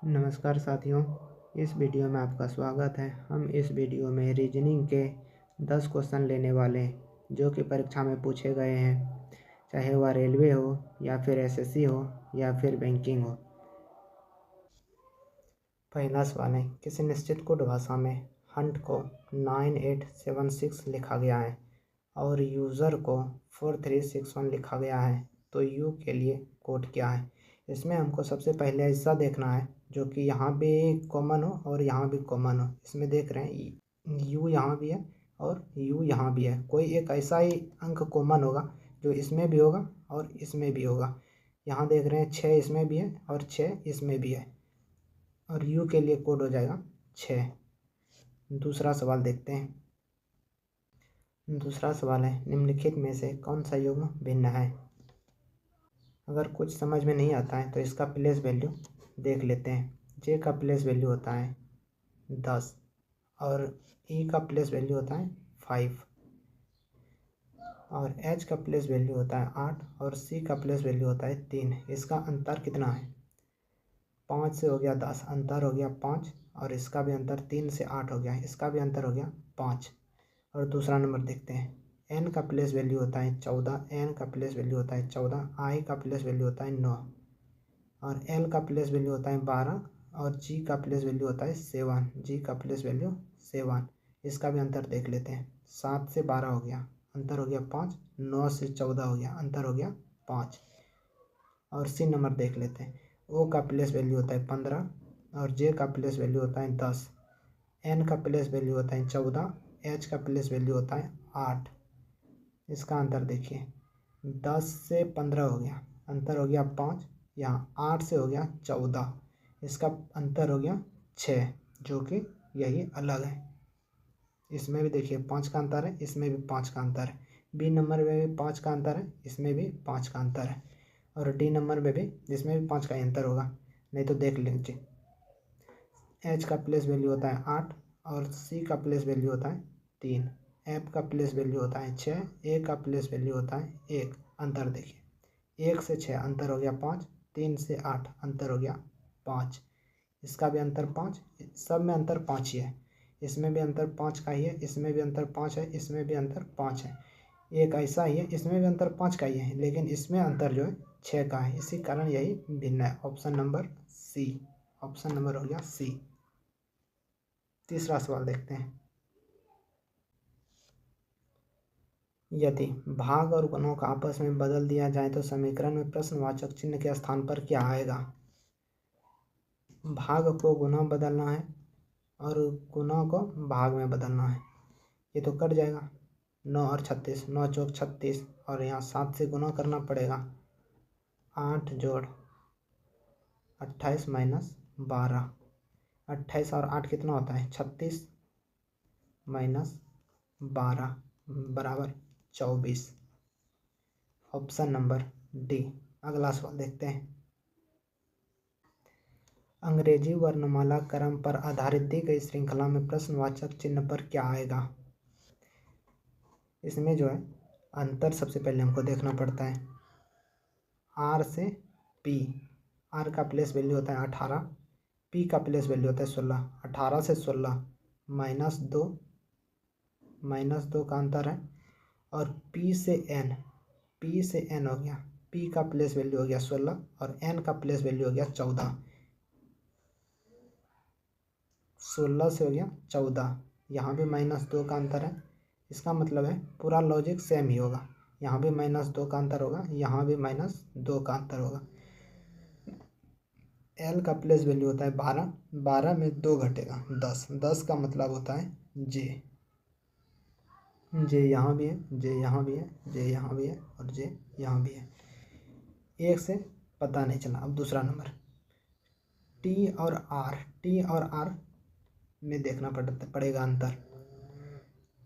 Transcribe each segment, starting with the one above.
नमस्कार साथियों, इस वीडियो में आपका स्वागत है। हम इस वीडियो में रीजनिंग के 10 क्वेश्चन लेने वाले हैं जो कि परीक्षा में पूछे गए हैं, चाहे वह रेलवे हो या फिर एसएससी हो या फिर बैंकिंग हो। पहला सवाल है, किसी निश्चित कोड भाषा में हंट को 9876 लिखा गया है और यूज़र को 4361 लिखा गया है, तो यू के लिए कोड क्या है। इसमें हमको सबसे पहले ऐसा देखना है जो कि यहाँ भी कॉमन हो और यहाँ भी कॉमन हो। इसमें देख रहे हैं यू यहाँ भी है और यू यहाँ भी है। कोई एक ऐसा ही अंक कॉमन होगा जो इसमें भी होगा और इसमें भी होगा। यहाँ देख रहे हैं 6 इसमें भी है और 6 इसमें भी है और यू के लिए कोड हो जाएगा 6। दूसरा सवाल देखते हैं। दूसरा सवाल है, निम्नलिखित में से कौन सा युग्म भिन्न है। अगर कुछ समझ में नहीं आता है तो इसका प्लेस वैल्यू देख लेते हैं। जे का प्लेस वैल्यू होता है 10 और ई का प्लेस वैल्यू होता है 5 और एच का प्लेस वैल्यू होता है 8 और सी का प्लेस वैल्यू होता है 3। इसका अंतर कितना है। 5 से हो गया 10, अंतर हो गया 5 और इसका भी अंतर 3 से 8 हो गया, इसका भी अंतर हो गया 5। और दूसरा नंबर देखते हैं। एन का प्लेस वैल्यू होता है 14, एन का प्लेस वैल्यू होता है 14, आई का प्लेस वैल्यू होता है 9 और एल का प्लेस वैल्यू होता है 12 और जी का प्लेस वैल्यू होता है 7, जी का प्लेस वैल्यू 7। इसका भी अंतर देख लेते हैं। 7 से 12 हो गया, अंतर हो गया 5, 9 से 14 हो गया, अंतर हो गया 5। और सी नंबर देख लेते हैं। ओ का प्लेस वैल्यू होता है 15 और जे का प्लेस वैल्यू होता है 10, एन का प्लेस वैल्यू होता है 14, एच का प्लेस वैल्यू होता है 8। इसका अंतर देखिए, 10 से 15 हो गया, अंतर हो गया 5, यहाँ 8 से हो गया 14, इसका अंतर हो गया 6, जो कि यही अलग है। इसमें भी देखिए 5 का अंतर है, इसमें भी 5 का अंतर है। बी नंबर में भी 5 का अंतर है, इसमें भी 5 का अंतर है और डी नंबर में भी इसमें भी 5 का अंतर होगा। नहीं तो देख लीजिए, एच का प्लेस वैल्यू होता है 8 और सी का प्लेस वैल्यू होता है 3, एफ का प्लेस वैल्यू होता है 6, ए का प्लेस वैल्यू होता है 1। अंतर देखिए, 1 से 6 अंतर हो गया 5, 3 से 8 अंतर हो गया 5, इसका भी अंतर 5, सब में अंतर 5 ही है। इसमें भी अंतर 5 का ही है, इसमें भी अंतर 5 है, इसमें भी अंतर 5 है। एक ऐसा ही है, इसमें भी अंतर 5 का ही है, लेकिन इसमें अंतर जो है 6 का है। इसी कारण यही भिन्न है। Option number C, option number हो गया सी। तीसरा सवाल देखते हैं। यदि भाग और गुणों का आपस में बदल दिया जाए तो समीकरण में प्रश्नवाचक चिन्ह के स्थान पर क्या आएगा। भाग को गुना बदलना है और गुना को भाग में बदलना है। ये तो कट जाएगा, 9 और 36, 9 चौक 36 और यहाँ 7 से गुना करना पड़ेगा। 8 जोड़ 28 माइनस 12, 28 और 8 कितना होता है 36 माइनस 12 बराबर 24। Option number D. अगला सवाल देखते हैं। अंग्रेजी वर्णमाला क्रम पर आधारित दी गई श्रृंखला में प्रश्नवाचक चिन्ह पर क्या आएगा। इसमें जो है अंतर सबसे पहले हमको देखना पड़ता है। आर से पी, आर का प्लेस वैल्यू होता है 18, पी का प्लेस वैल्यू होता है 16। 18 से 16 माइनस 2, माइनस 2 का अंतर है। और पी से एन, पी से एन हो गया, पी का प्लेस वैल्यू हो गया 16 और एन का प्लेस वैल्यू हो गया 14। 16 से हो गया 14, यहाँ भी माइनस 2 का अंतर है। इसका मतलब है पूरा लॉजिक सेम ही होगा। यहाँ भी माइनस 2 का अंतर होगा, यहाँ भी माइनस 2 का अंतर होगा। एल का प्लेस वैल्यू होता है 12, 12 में 2 घटेगा 10, 10 का मतलब होता है जे। जे यहाँ भी है, जे यहाँ भी है, जे यहाँ भी है और जे यहाँ भी है। एक से पता नहीं चला। अब दूसरा नंबर, टी और आर, टी और आर में देखना पड़ेगा अंतर।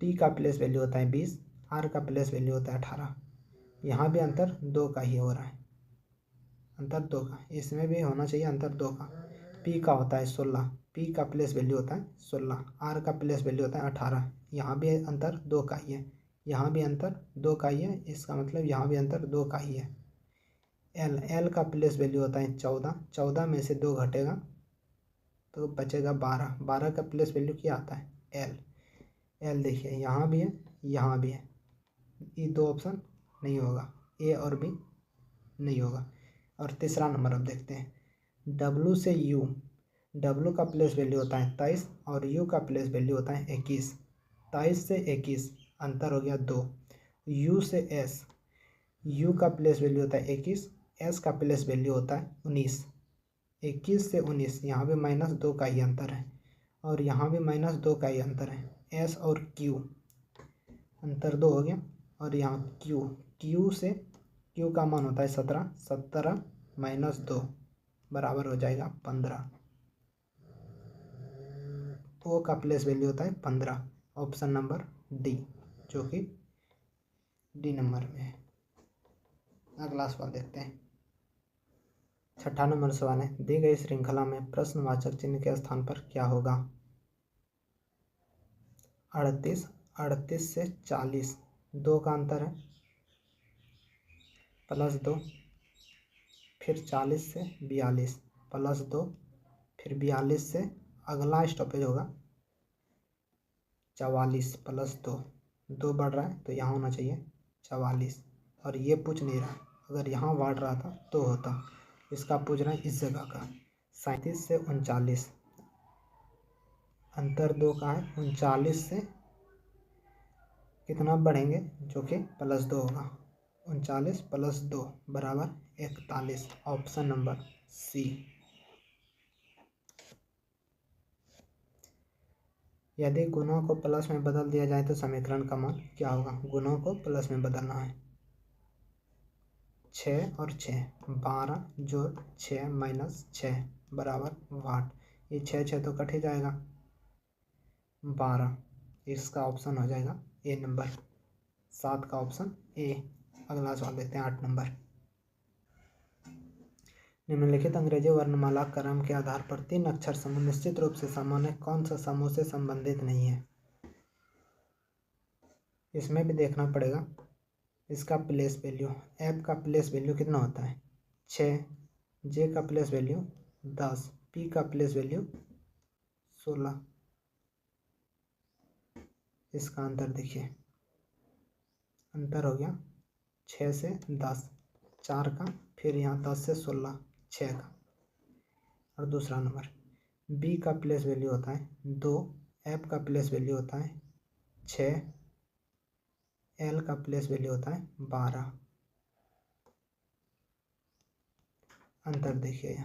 टी का प्लेस वैल्यू होता है 20, आर का प्लेस वैल्यू होता है 18। यहाँ भी अंतर 2 का ही हो रहा है, अंतर 2 का। इसमें भी होना चाहिए अंतर 2 का। पी का होता है 16, पी का प्लेस वैल्यू होता है 16, आर का प्लेस वैल्यू होता है 18। यहाँ भी अंतर 2 का ही है, यहाँ भी अंतर 2 का ही है। इसका मतलब यहाँ भी अंतर 2 का ही है। एल, एल का प्लेस वैल्यू होता है 14, 14 में से 2 घटेगा तो बचेगा 12। 12 का प्लेस वैल्यू क्या आता है? एल। एल देखिए यहाँ भी है, यहाँ भी है, ये दो ऑप्शन नहीं होगा, ए और बी नहीं होगा। और तीसरा नंबर अब देखते हैं, डब्लू से यू। डब्लू का प्लेस वैल्यू होता है 23 और यू का प्लेस वैल्यू होता है 21। 23 से 21 अंतर हो गया 2। यू से एस, यू का प्लेस वैल्यू होता है 21, एस का प्लेस वैल्यू होता है 19। 21 से 19, यहाँ भी -2 का ही अंतर है और यहाँ भी -2 का ही अंतर है। एस और क्यू अंतर 2 हो गया। और यहाँ क्यू, क्यू से क्यू का मान होता है 17, 17 - 2 बराबर हो जाएगा 15। ओ का प्लेस वैल्यू होता है 15। ऑप्शन नंबर डी, जो कि डी नंबर में है। अगला सवाल देखते हैं। 6ठा नंबर सवाल है, दी गई श्रृंखला में प्रश्नवाचक चिन्ह के स्थान पर क्या होगा? 38, 38 से 40 2 का अंतर है, +2, फिर 40 से 42 +2, फिर 42 से अगला स्टॉपेज होगा 44 +2, 2 बढ़ रहा है तो यहाँ होना चाहिए 44। और ये पूछ नहीं रहा, अगर यहाँ बढ़ रहा था तो होता, इसका पूछ रहा है इस जगह का। 37 से 39 अंतर 2 का है, 39 से कितना बढ़ेंगे, जो कि +2 होगा। 39 + 2 बराबर 41। Option number C. यदि गुणों को प्लस में बदल दिया जाए तो समीकरण का मान क्या होगा? गुणों को प्लस में बदलना है। 6 और 6, 12 जोड़ 6 - 6 बराबर 8। ये 6 6 तो कट ही जाएगा, 12। इसका ऑप्शन हो जाएगा ए नंबर, 7 का ऑप्शन ए। अगला सवाल देखते हैं 8 नंबर। निम्नलिखित अंग्रेजी वर्णमाला क्रम के आधार पर 3 अक्षर समूह निश्चित रूप से समान है, कौन सा समूह से संबंधित नहीं है? इसमें भी देखना पड़ेगा इसका प्लेस वैल्यू। एफ का प्लेस वैल्यू कितना होता है? 6। जे का प्लेस वैल्यू 10, पी का प्लेस वैल्यू 16। इसका अंतर देखिए, अंतर हो गया 6 से 10, 4 का, फिर यहाँ 10 से 16, 6 का। और दूसरा नंबर, बी का प्लेस वैल्यू होता है 2, एफ का प्लेस वैल्यू होता है 6, एल का प्लेस वैल्यू होता है 12। अंतर देखिए,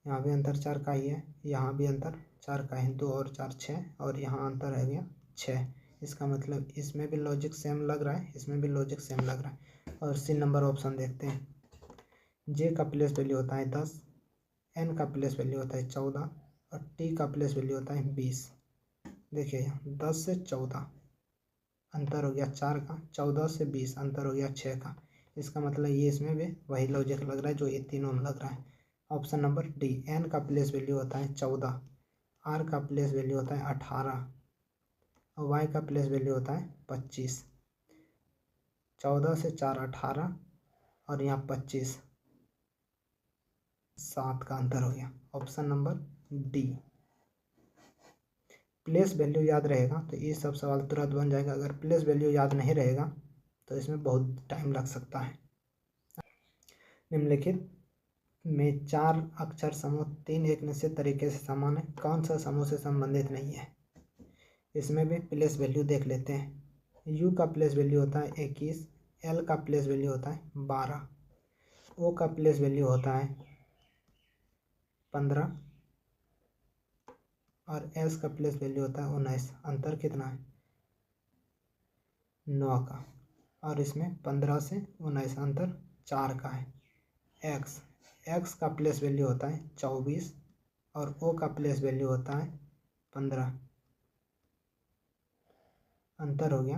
यहाँ भी अंतर 4 का ही है, यहाँ भी अंतर 4 का है, 2 और 4 6, और यहाँ अंतर है गया 6। इसका मतलब इसमें भी लॉजिक सेम लग रहा है, इसमें भी लॉजिक सेम लग रहा है। और सी नंबर ऑप्शन देखते हैं। जे का प्लेस वैल्यू होता है 10, एन का प्लेस वैल्यू होता है 14 और टी का प्लेस वैल्यू होता है 20। देखिए यहाँ 10 से 14 अंतर हो गया 4 का, 14 से 20 अंतर हो गया 6 का। इसका मतलब ये इसमें भी वही लॉजिक लग रहा है जो ये तीनों में लग रहा है। ऑप्शन नंबर डी, एन का प्लेस वैल्यू होता है 14, आर का प्लेस वैल्यू होता है 18 और वाई का प्लेस वैल्यू होता है 25। 14 से 4 18 और यहाँ 25, 7 का अंतर हो गया। Option number D. Place value याद रहेगा तो ये सब सवाल तुरंत बन जाएगा, अगर प्लेस वैल्यू याद नहीं रहेगा तो इसमें बहुत टाइम लग सकता है। निम्नलिखित में 4 अक्षर समूह 3 एक निश्चित तरीके से समान है, कौन सा समूह से संबंधित नहीं है? इसमें भी प्लेस वैल्यू देख लेते हैं। यू का प्लेस वैल्यू होता है 21, एल का प्लेस वैल्यू होता है 12, ओ का प्लेस वैल्यू होता है 15 और एस का प्लेस वैल्यू होता है 19। अंतर कितना है? 9 का। और इसमें 15 से 19 अंतर 4 का है। एक्स का प्लेस वैल्यू होता है 24 और ओ का प्लेस वैल्यू होता है 15। अंतर हो गया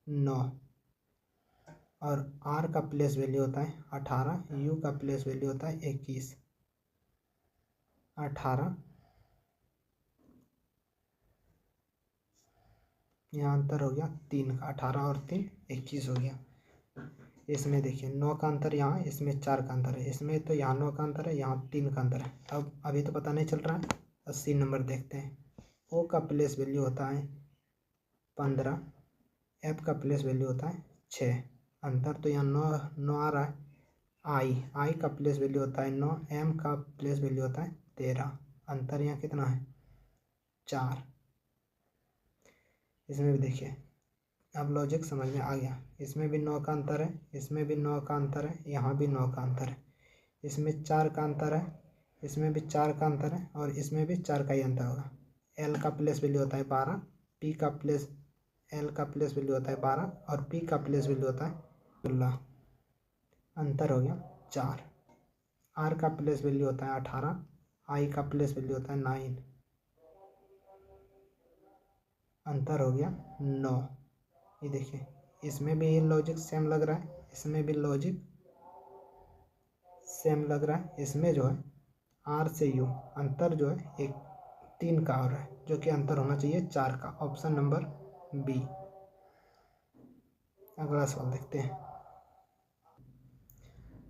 9। और आर का प्लेस वैल्यू होता है 18, यू का प्लेस वैल्यू होता है 21। 18, यहाँ अंतर हो गया 3 का, 18 और 3 21 हो गया। इसमें देखिए 9 का अंतर यहाँ, इसमें 4 का अंतर है, इसमें तो यहाँ 9 का अंतर है, यहाँ 3 का अंतर है। अब अभी तो पता नहीं चल रहा है। 80 नंबर देखते हैं। ओ का प्लेस वैल्यू होता है 15, एफ का प्लेस वैल्यू होता है 6। अंतर तो यहाँ 9 आ रहा है। आई का प्लेस वैल्यू होता है 9, एम का प्लेस वैल्यू होता है 13। अंतर यहाँ कितना है 4। इसमें भी देखिए, अब लॉजिक समझ में आ गया। इसमें भी 9 का अंतर है, इसमें भी 9 का अंतर है, यहाँ भी 9 का अंतर है, इसमें 4 का अंतर है, इसमें भी 4 का अंतर है, और इसमें भी 4 का ही अंतर होगा। एल का प्लेस वैल्यू होता है 12, एल का प्लेस वैल्यू होता है 12 और पी का प्लेस वैल्यू होता है 16। अंतर हो गया 4। आर का प्लेस वैल्यू होता है 18, आई का प्लेस वैल्यू होता है 9। अंतर हो गया 9। ये देखिए, इसमें भी ये लॉजिक सेम लग रहा है, इसमें भी लॉजिक सेम लग रहा है। इसमें जो है आर से यू अंतर जो है एक 3 का हो रहा है, जो कि अंतर होना चाहिए 4 का। Option number B. अगला सवाल देखते हैं।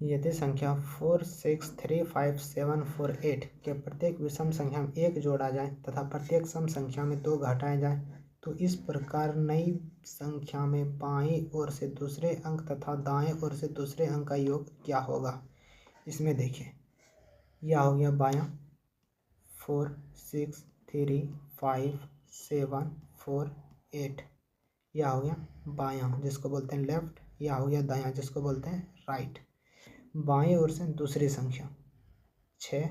यदि संख्या 4, 6, 3, 5, 7, 4, 8 के प्रत्येक विषम संख्या में 1 जोड़ा जाए तथा प्रत्येक सम संख्या में 2 घटाया जाए, तो इस प्रकार नई संख्या में बाईं ओर से दूसरे अंक तथा दाएं ओर से दूसरे अंक का योग क्या होगा। इसमें देखिए, यह हो गया बायां 4, 6, 3, 5, 7, 4, 8। यह हो गया बायां जिसको बोलते हैं लेफ्ट, यह हो गया दायां जिसको बोलते हैं राइट। बाएं ओर से दूसरी संख्या 6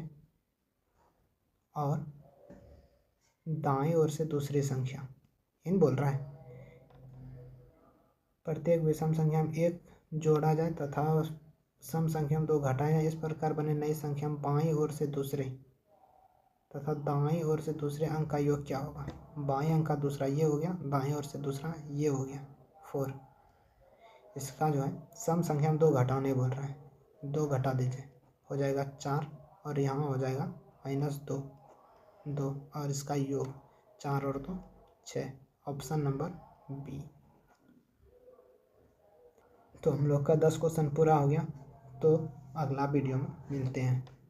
और दाएं ओर से दूसरी संख्या इन बोल रहा है प्रत्येक विषम संख्या में 1 जोड़ा जाए तथा सम संख्या में 2 घटाया जाए, इस प्रकार बने नई संख्या में बाईं ओर से दूसरे तथा दाएं ओर से दूसरे अंक का योग क्या होगा। बाएं अंक का दूसरा ये हो गया, दाएं ओर से दूसरा ये हो गया 4। इसका जो है सम संख्या में 2 घटाने बोल रहा है, 2 घटा दीजिए, हो जाएगा 4 और यहाँ हो जाएगा -2 और इसका योग 4 और 2 6। Option number B. तो हम लोग का 10 क्वेश्चन पूरा हो गया। तो अगला वीडियो में मिलते हैं।